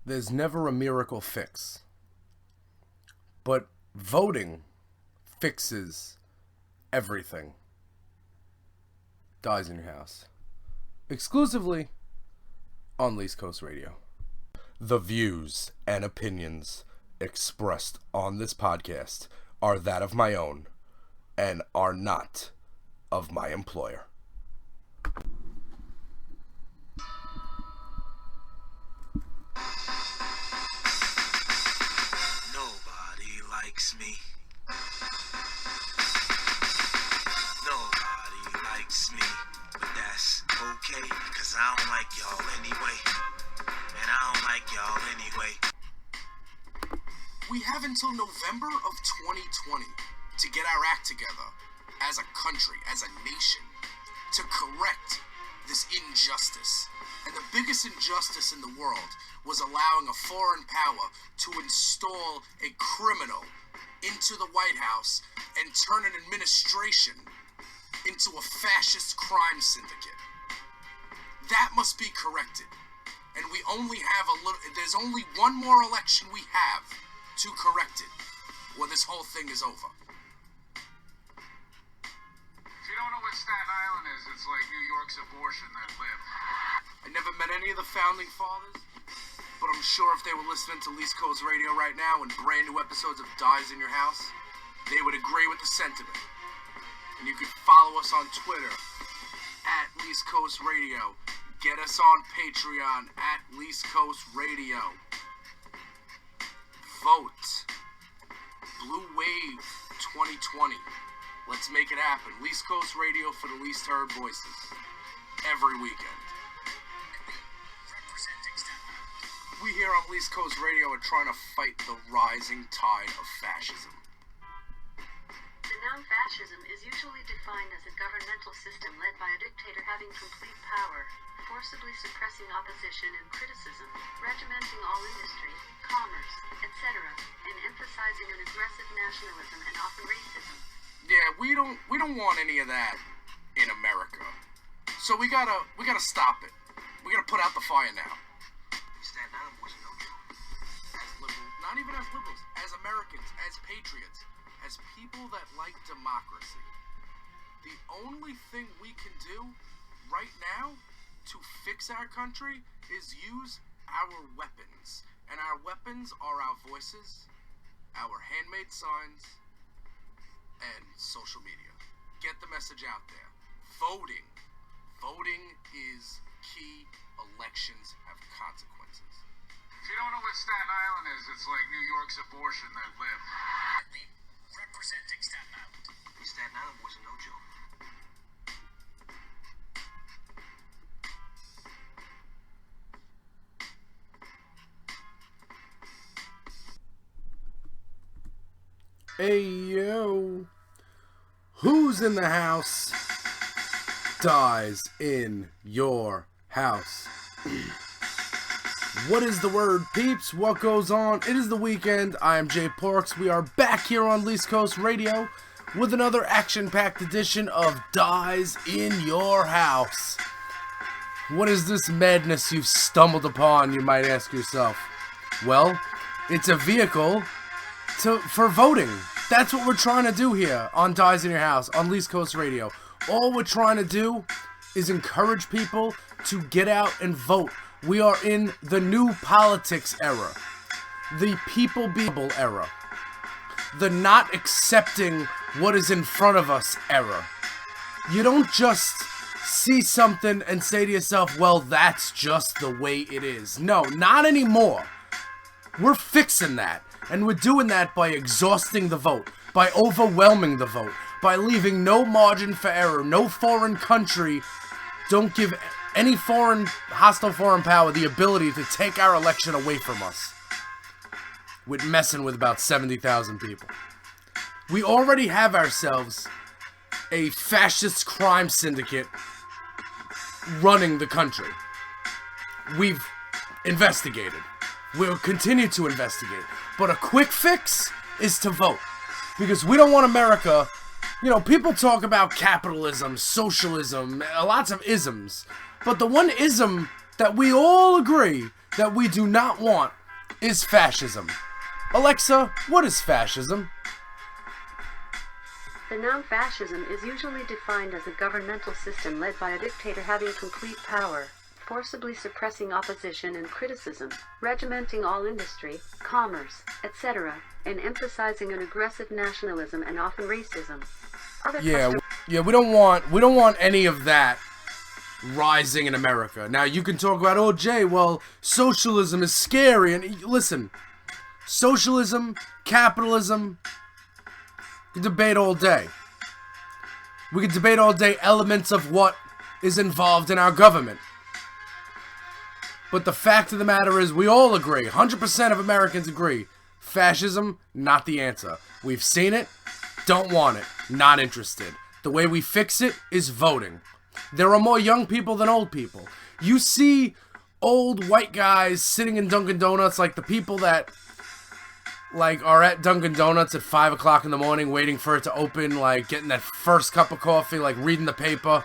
There's never a miracle fix. But voting fixes everything. Dyze in your house. Exclusively on East Coast Radio. The views and opinions expressed on this podcast are that of my own and are not of my employer. Me. Nobody likes me, but that's okay, cause I don't like y'all anyway. And I don't like y'all anyway. We have until November of 2020 to get our act together as a country, as a nation, to correct this injustice. And the biggest injustice in the world was allowing a foreign power to install a criminal into the White House and turn an administration into a fascist crime syndicate. That must be corrected. And we only have there's only one more election we have to correct it, or this whole thing is over. If you don't know what Staten Island is, it's like New York's abortion that lived. I never met any of the founding fathers, but I'm sure if they were listening to East Coast Radio right now and brand new episodes of Dyze in your house, they would agree with the sentiment. And you can follow us on Twitter at East Coast Radio. Get us on Patreon at East Coast Radio. Vote. Blue Wave 2020. Let's make it happen. East Coast Radio for the least heard voices. Every weekend. We here on East Coast Radio are trying to fight the rising tide of fascism. The noun fascism is usually defined as a governmental system led by a dictator having complete power, forcibly suppressing opposition and criticism, regimenting all industry, commerce, etc., and emphasizing an aggressive nationalism and often racism. Yeah, we don't want any of that in America. So we gotta stop it. We gotta put out the fire now. Staten Island was no joke. As liberals, not even as liberals, as Americans, as patriots, as people that like democracy. The only thing we can do right now to fix our country is use our weapons. And our weapons are our voices, our handmade signs, and social media. Get the message out there. Voting. Voting is key. Elections have consequences. If you don't know what Staten Island is, it's like New York's abortion that lived. Representing Staten Island. Staten Island was no joke. Hey yo, who's in the house? Dyze in your house. What is the word, peeps? What goes on? It is the weekend. I am Jay Porks. We are back here on East Coast Radio with another action-packed edition of Dyze in your house. What is this madness you've stumbled upon, you might ask yourself? Well, it's a vehicle for voting. That's what we're trying to do here on Dyze in your house on East Coast Radio. All we're trying to do is encourage people to get out and vote. We are in the new politics era, the people-people era, the not accepting what is in front of us era. You don't just see something and say to yourself, well, that's just the way it is. No, not anymore. We're fixing that, and we're doing that by exhausting the vote, by overwhelming the vote, by leaving no margin for error. No foreign country, don't give any hostile foreign power the ability to take our election away from us. With messing with about 70,000 people. We already have ourselves a fascist crime syndicate running the country. We've investigated. We'll continue to investigate. But a quick fix is to vote. Because we don't want America. You know, people talk about capitalism, socialism, lots of isms. But the one ism that we all agree that we do not want is fascism. Alexa, what is fascism? The noun fascism is usually defined as a governmental system led by a dictator having complete power, forcibly suppressing opposition and criticism, regimenting all industry, commerce, etc., and emphasizing an aggressive nationalism and often racism. We don't want any of that rising in America. Now you can talk about, oh Jay, well, socialism is scary, and listen, socialism, capitalism, we can debate all day. We can debate all day elements of what is involved in our government. But the fact of the matter is, we all agree, 100% of Americans agree, fascism, not the answer. We've seen it, don't want it, not interested. The way we fix it is voting. There are more young people than old people. You see old white guys sitting in Dunkin' Donuts, like the people that are at Dunkin' Donuts at 5 o'clock in the morning waiting for it to open, like getting that first cup of coffee, like reading the paper,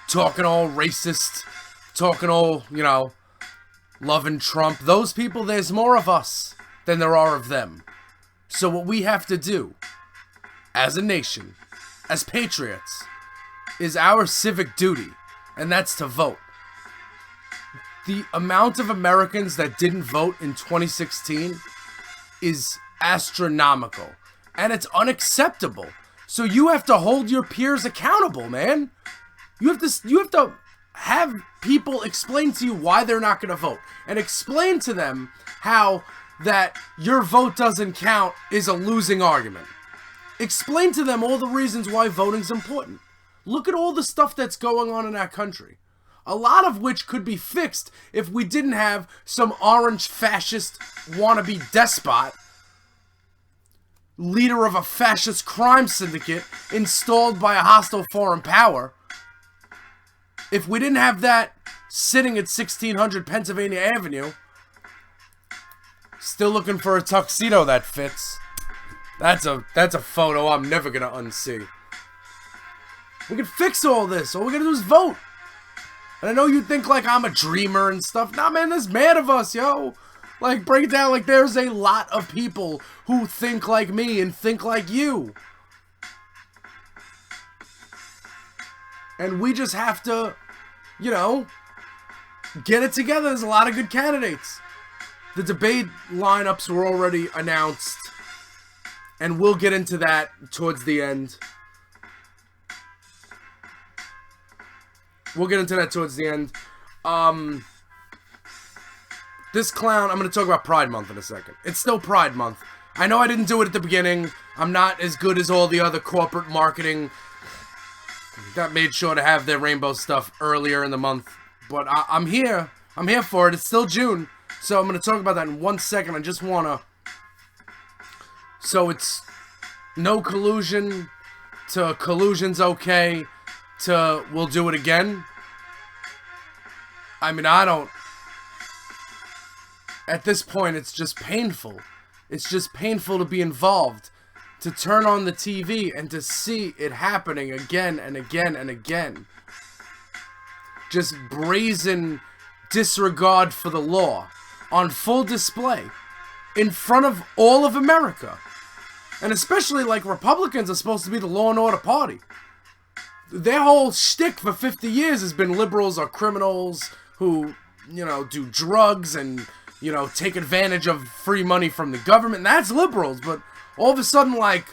talking all racist, talking all, loving Trump. Those people, there's more of us than there are of them. So what we have to do as a nation, as patriots, is our civic duty, and that's to vote. The amount of Americans that didn't vote in 2016 is astronomical, and it's unacceptable. So you have to hold your peers accountable, man. You have to have people explain to you why they're not going to vote, and explain to them how that your vote doesn't count is a losing argument. Explain to them all the reasons why voting's important. Look at all the stuff that's going on in our country. A lot of which could be fixed if we didn't have some orange fascist wannabe despot, leader of a fascist crime syndicate installed by a hostile foreign power. If we didn't have that sitting at 1600 Pennsylvania Avenue, still looking for a tuxedo that fits. That's a photo I'm never gonna unsee. We can fix all this. All we gotta do is vote. And I know you think like I'm a dreamer and stuff. Nah, man, there's mad of us, yo. Like, break it down, like there's a lot of people who think like me and think like you. And we just have to, get it together. There's a lot of good candidates. The debate lineups were already announced. And we'll get into that towards the end. This clown, I'm going to talk about Pride Month in a second. It's still Pride Month. I know I didn't do it at the beginning. I'm not as good as all the other corporate marketing that made sure to have their rainbow stuff earlier in the month. But I'm here. I'm here for it. It's still June. So I'm going to talk about that in 1 second. I just want to... So it's no collusion to collusion's okay to we'll do it again. I mean, I don't... At this point, it's just painful. It's just painful to be involved. To turn on the TV and to see it happening again and again and again. Just brazen disregard for the law on full display in front of all of America. And especially, like, Republicans are supposed to be the law and order party. Their whole shtick for 50 years has been liberals are criminals who, do drugs and, take advantage of free money from the government. And that's liberals. But all of a sudden, like,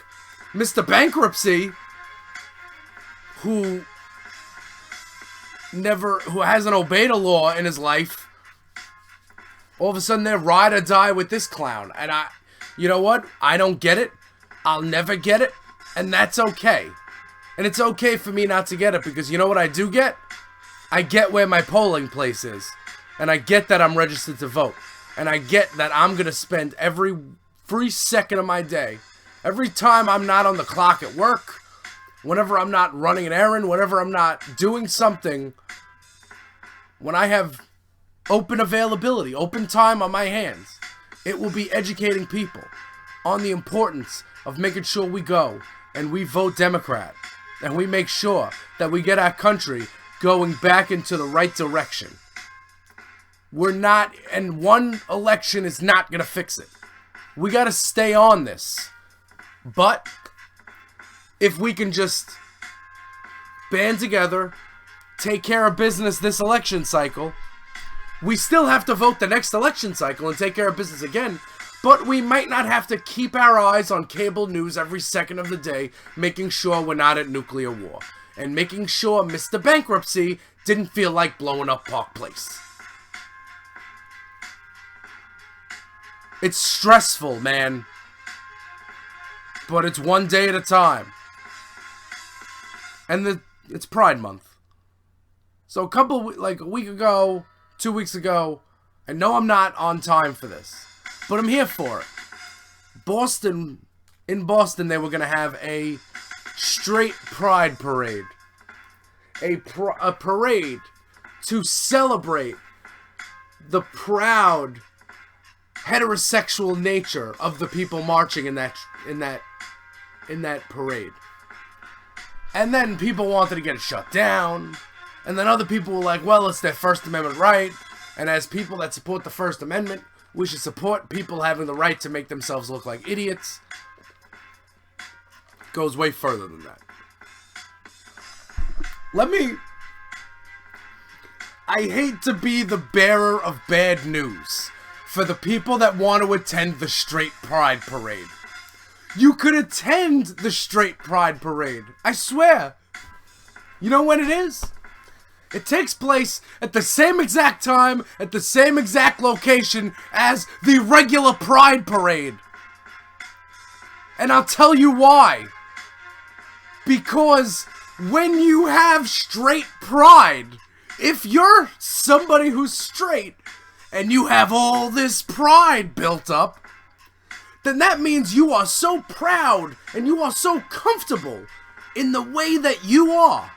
Mr. Bankruptcy, who hasn't obeyed a law in his life, all of a sudden they're ride or die with this clown. And you know what? I don't get it. I'll never get it. And that's okay. And it's okay for me not to get it, because you know what I do get? I get where my polling place is. And I get that I'm registered to vote. And I get that I'm going to spend every free second of my day, every time I'm not on the clock at work, whenever I'm not running an errand, whenever I'm not doing something, when I have open availability, open time on my hands, it will be educating people on the importance of making sure we go and we vote Democrat. And we make sure that we get our country going back into the right direction. We're not, and one election is not going to fix it. We got to stay on this. But if we can just band together, take care of business this election cycle, we still have to vote the next election cycle and take care of business again, but we might not have to keep our eyes on cable news every second of the day, making sure we're not at nuclear war, and making sure Mr. Bankruptcy didn't feel like blowing up Park Place. It's stressful, man. But it's one day at a time. And it's Pride Month. So a week ago, 2 weeks ago, I know I'm not on time for this, but I'm here for it. In Boston, they were going to have a straight pride parade. A parade to celebrate the proud heterosexual nature of the people marching in that parade. And then people wanted to get it shut down. And then other people were like, well, it's their First Amendment right. And as people that support the First Amendment, we should support people having the right to make themselves look like idiots. Goes way further than that. I hate to be the bearer of bad news for the people that want to attend the straight pride parade. You could attend the straight pride parade. I swear. You know when it is? It takes place at the same exact time, at the same exact location as the regular pride parade. And I'll tell you why. Because when you have straight pride, if you're somebody who's straight and you have all this pride built up, then that means you are so proud and you are so comfortable in the way that you are,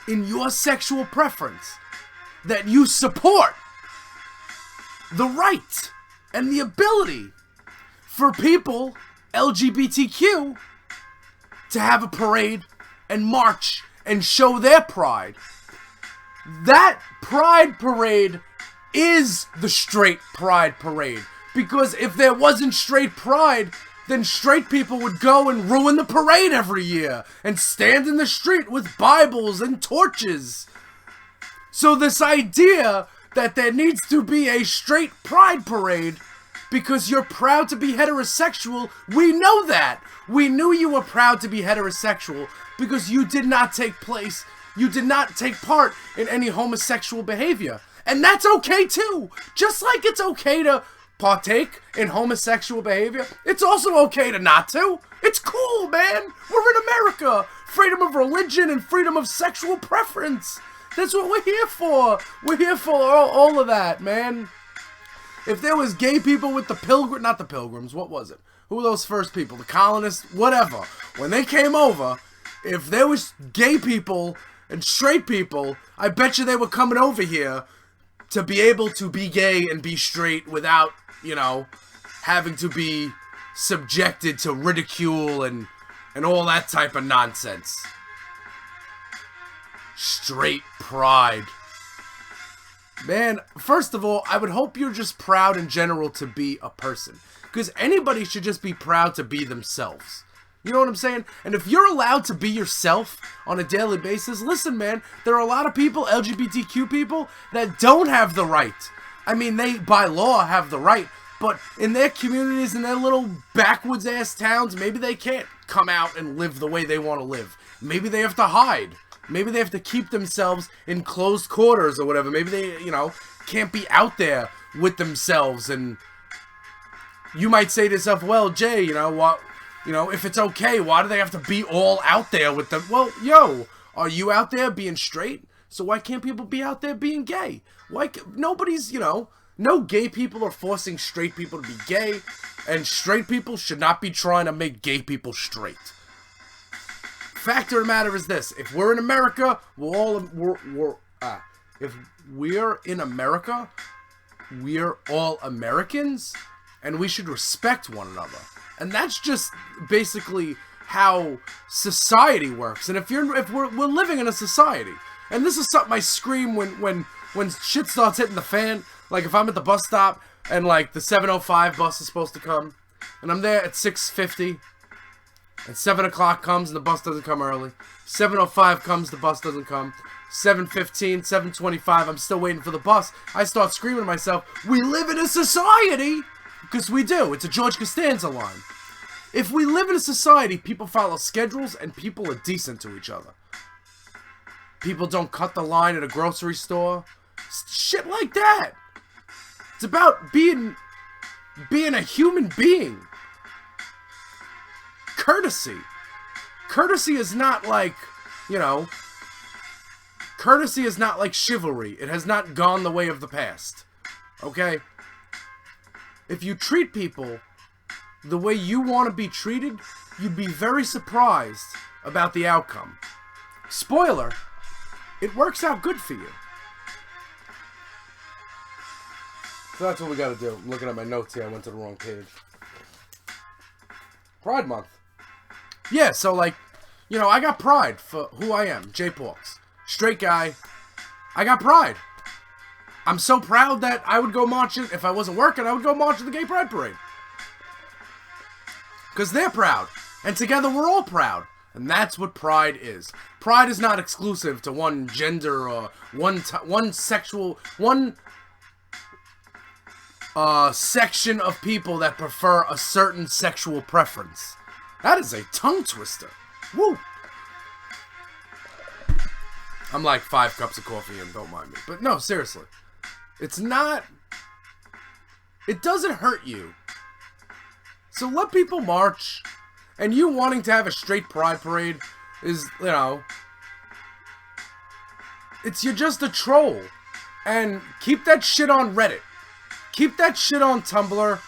in your sexual preference, that you support the right and the ability for people, LGBTQ, to have a parade and march and show their pride. That pride parade is the straight pride parade. Because if there wasn't straight pride, then straight people would go and ruin the parade every year and stand in the street with Bibles and torches. So this idea that there needs to be a straight pride parade because you're proud to be heterosexual, we know that. We knew you were proud to be heterosexual because you did not take part in any homosexual behavior. And that's okay too. Just like it's okay to partake in homosexual behavior, it's also okay to not to. It's cool, man. We're in America. Freedom of religion and freedom of sexual preference. That's what we're here for. We're here for all of that, man. If there was gay people with not the Pilgrims, what was it? Who were those first people? The colonists? Whatever. When they came over, if there was gay people and straight people, I bet you they were coming over here to be able to be gay and be straight without, having to be subjected to ridicule and all that type of nonsense. Straight pride. Man, first of all, I would hope you're just proud in general to be a person. Because anybody should just be proud to be themselves. You know what I'm saying? And if you're allowed to be yourself on a daily basis, listen, man, there are a lot of people, LGBTQ people, that don't have the right. I mean, they, by law, have the right, but in their communities, in their little backwoods-ass towns, maybe they can't come out and live the way they want to live. Maybe they have to hide. Maybe they have to keep themselves in closed quarters or whatever. Maybe they, can't be out there with themselves. And you might say to yourself, well, Jay, if it's okay, why do they have to be all out there with them? Well, are you out there being straight? So why can't people be out there being gay? Nobody's, no gay people are forcing straight people to be gay, and straight people should not be trying to make gay people straight. Fact of the matter is this: if we're in America, if we're in America, we're all Americans, and we should respect one another. And that's just basically how society works. And if we're living in a society, and this is something I scream when shit starts hitting the fan. Like, if I'm at the bus stop and, like, the 7:05 bus is supposed to come, and I'm there at 6:50, and 7 o'clock comes and the bus doesn't come early. 7:05 comes, the bus doesn't come. 7:15, 7:25, I'm still waiting for the bus. I start screaming to myself, we live in a society! Because we do. It's a George Costanza line. If we live in a society, people follow schedules and people are decent to each other. People don't cut the line at a grocery store. Shit like that. It's about being a human being. Courtesy. Courtesy is not like, courtesy is not like chivalry. It has not gone the way of the past. Okay? If you treat people the way you want to be treated, you'd be very surprised about the outcome. Spoiler, it works out good for you. So that's what we gotta do. I'm looking at my notes here. I went to the wrong page. Pride Month. Yeah, so like, I got pride for who I am. Jay Porks. Straight guy. I got pride. I'm so proud that I would go marching. If I wasn't working, I would go march at the Gay Pride Parade. Because they're proud. And together we're all proud. And that's what pride is. Pride is not exclusive to one gender or one section of people that prefer a certain sexual preference. That is a tongue twister. Woo! I'm like 5 cups of coffee in, don't mind me. But no, seriously. It's not... It doesn't hurt you. So let people march. And you wanting to have a straight pride parade is, you're just a troll. And keep that shit on Reddit. Keep that shit on Tumblr.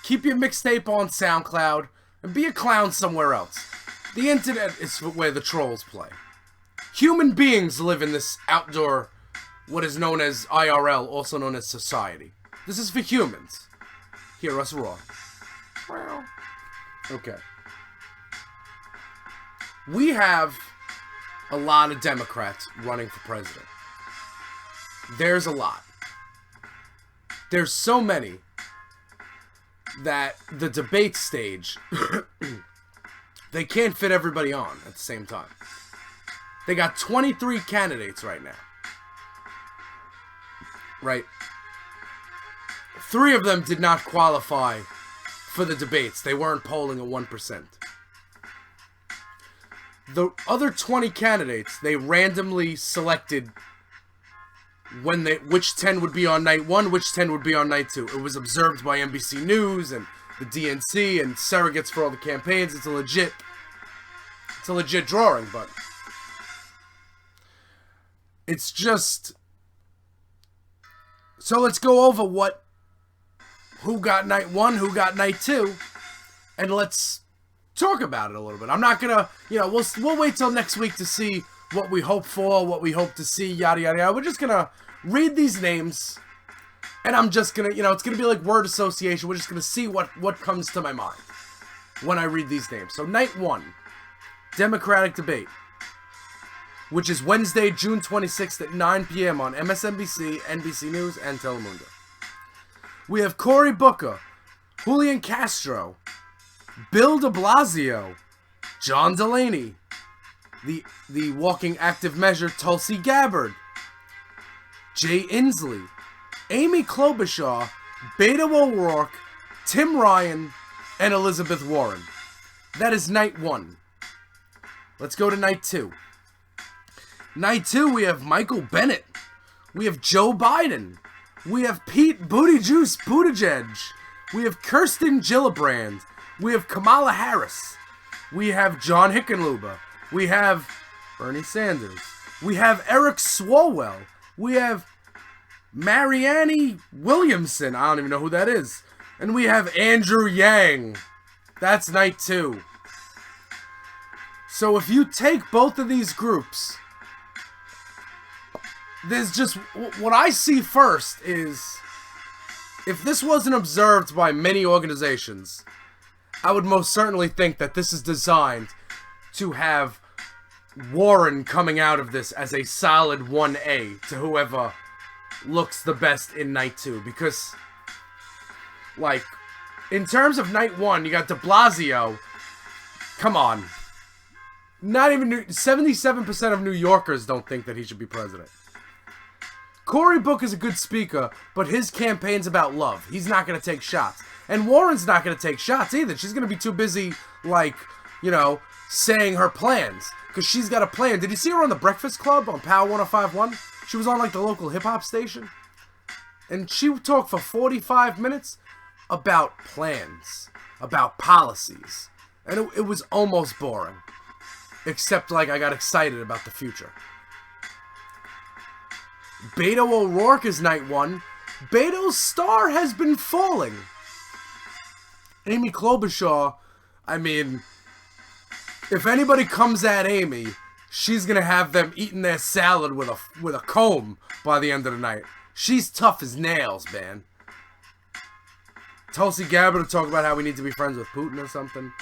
Keep your mixtape on SoundCloud. And be a clown somewhere else. The internet is where the trolls play. Human beings live in this outdoor, what is known as IRL, also known as society. This is for humans. Hear us roar. Okay. We have a lot of Democrats running for president. There's a lot. There's so many that the debate stage, they can't fit everybody on at the same time. They got 23 candidates right now. Right? 3 of them did not qualify for the debates. They weren't polling at 1%. The other 20 candidates, they randomly selected which 10 would be on night 1, which 10 would be on night 2. It was observed by NBC News and the DNC and surrogates for all the campaigns. It's a legit drawing, but it's just... So let's go over who got night 1, who got night 2, and let's talk about it a little bit. I'm not gonna, we'll wait till next week to see what we hope for, what we hope to see, yada yada yada. We're just gonna read these names, and I'm just gonna, it's gonna be like word association. We're just gonna see what comes to my mind when I read these names. So night 1, Democratic debate, which is Wednesday, June 26th at 9 p.m. on MSNBC, NBC News, and Telemundo. We have Cory Booker, Julian Castro, Bill de Blasio, John Delaney, the walking active measure Tulsi Gabbard, Jay Inslee, Amy Klobuchar, Beto O'Rourke, Tim Ryan, and Elizabeth Warren. That is night 1. Let's go to night 2. Night 2, we have Michael Bennett. We have Joe Biden. We have Pete Buttigieg. We have Kirsten Gillibrand. We have Kamala Harris. We have John Hickenlooper. We have Bernie Sanders. We have Eric Swalwell. We have Marianne Williamson. I don't even know who that is. And we have Andrew Yang. That's night 2. So if you take both of these groups, there's just, what I see first is, if this wasn't observed by many organizations, I would most certainly think that this is designed to have Warren coming out of this as a solid 1A to whoever looks the best in night 2 because, like, in terms of night 1, you got de Blasio. Come on. Not even 77% of New Yorkers don't think that he should be president. Cory Booker is a good speaker, but his campaign's about love. He's not going to take shots. And Warren's not going to take shots either. She's going to be too busy, like, you know, saying her plans. Because she's got a plan. Did you see her on The Breakfast Club on Power 105.1? She was on, like, the local hip-hop station. And she talked for 45 minutes about plans, about policies. And it was almost boring. Except, like, I got excited about the future. Beto O'Rourke is night 1. Beto's star has been falling. Amy Klobuchar, I mean, if anybody comes at Amy, she's gonna have them eating their salad with a comb by the end of the night. She's tough as nails, man. Tulsi Gabbard to talk about how we need to be friends with Putin or something.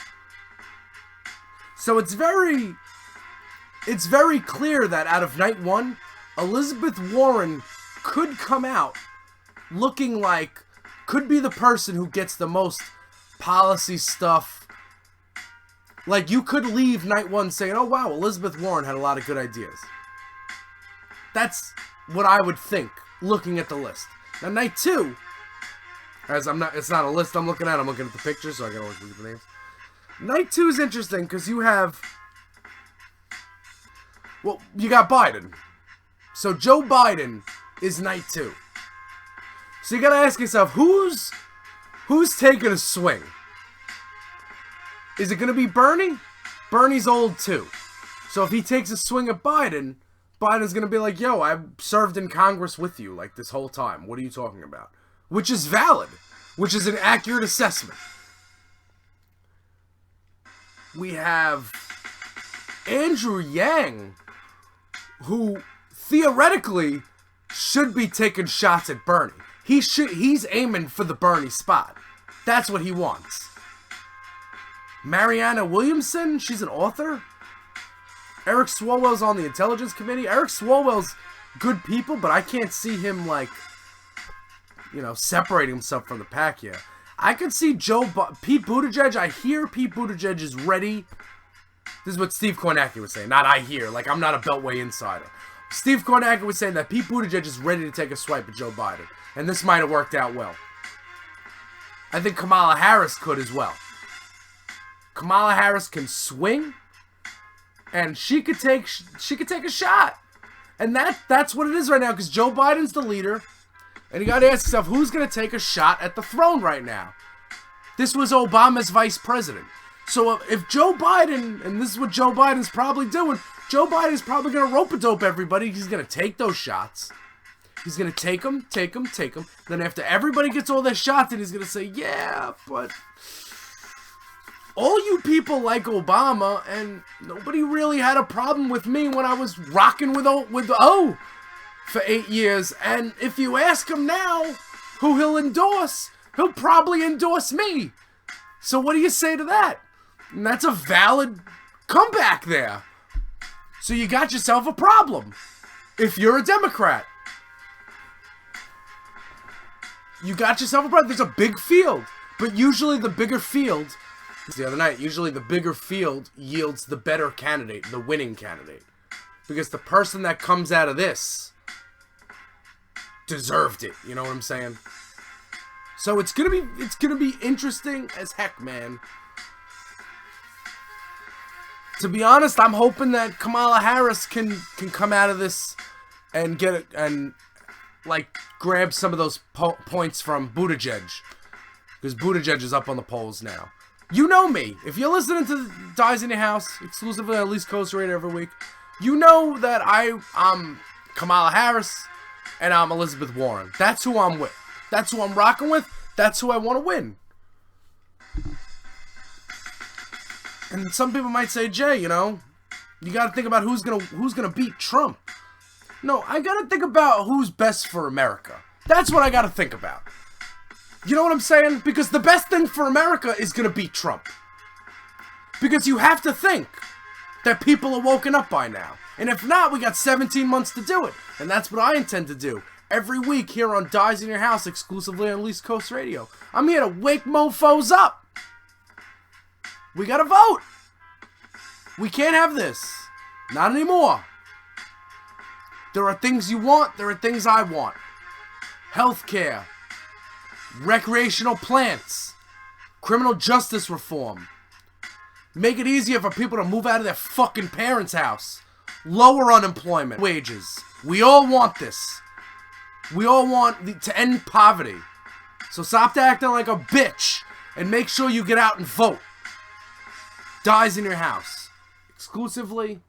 So it's very clear that out of night 1, Elizabeth Warren could come out looking like, could be the person who gets the most policy stuff. Like, you could leave night 1 saying, oh wow, Elizabeth Warren had a lot of good ideas. That's what I would think, looking at the list. Now, night 2, it's not a list I'm looking at the pictures, so I gotta look at the names. Night 2 is interesting, because you have, well, you got Biden. So Joe Biden is night 2. So you gotta ask yourself, who's taking a swing? Is it gonna be Bernie? Bernie's old too. So if he takes a swing at Biden, Biden's gonna be like, yo, I served in Congress with you like this whole time. What are you talking about? Which is valid. Which is an accurate assessment. We have Andrew Yang, who theoretically should be taking shots at Bernie. He's aiming for the Bernie spot. That's what he wants. Marianne Williamson, she's an author. Eric Swalwell's on the Intelligence Committee. Eric Swalwell's good people, but I can't see him, like, you know, separating himself from the pack here. I could see Pete Buttigieg. I hear Pete Buttigieg is ready. This is what Steve Kornacki was saying. Not I hear. Like, I'm not a Beltway insider. Steve Kornacki was saying that Pete Buttigieg is ready to take a swipe at Joe Biden. And this might have worked out well. I think Kamala Harris could as well. Kamala Harris can swing. And she could take a shot. And that's what it is right now. Because Joe Biden's the leader. And you got to ask yourself, who's going to take a shot at the throne right now? This was Obama's vice president. So if Joe Biden, and this is what Joe Biden's probably doing, Joe Biden's probably going to rope-a-dope everybody. He's going to take those shots. He's going to take them. Then after everybody gets all their shots, then he's going to say, yeah, but all you people like Obama, and nobody really had a problem with me when I was rocking with O for 8 years. And if you ask him now who he'll endorse, he'll probably endorse me. So what do you say to that? And that's a valid comeback there. So you got yourself a problem if you're a Democrat. You got yourself a problem. There's a big field. But usually the bigger field, the other night, usually the bigger field yields the better candidate, the winning candidate. Because the person that comes out of this deserved it. You know what I'm saying? So it's gonna be interesting as heck, man. To be honest, I'm hoping that Kamala Harris can come out of this and get it and like grab some of those points from Buttigieg, because Buttigieg is up on the polls now. You know me. If you're listening to Dyze in Your House exclusively on East Coast Radio every week, you know that I'm Kamala Harris and I'm Elizabeth Warren. That's who I'm with. That's who I'm rocking with. That's who I want to win. And some people might say, Jay, you know, you got to think about who's gonna beat Trump. No, I got to think about who's best for America. That's what I got to think about. You know what I'm saying? Because the best thing for America is gonna beat Trump. Because you have to think that people are woken up by now. And if not, we got 17 months to do it. And that's what I intend to do. every week here on Dyze in Your House, exclusively on East Coast Radio. I'm here to wake mofos up. We gotta vote. We can't have this. Not anymore. There are things you want, there are things I want. Healthcare, recreational plants, criminal justice reform. Make it easier for people to move out of their fucking parents' house. Lower unemployment wages. We all want this. We all want to end poverty. So stop acting like a bitch and make sure you get out and vote. Dyze in Your House. Exclusively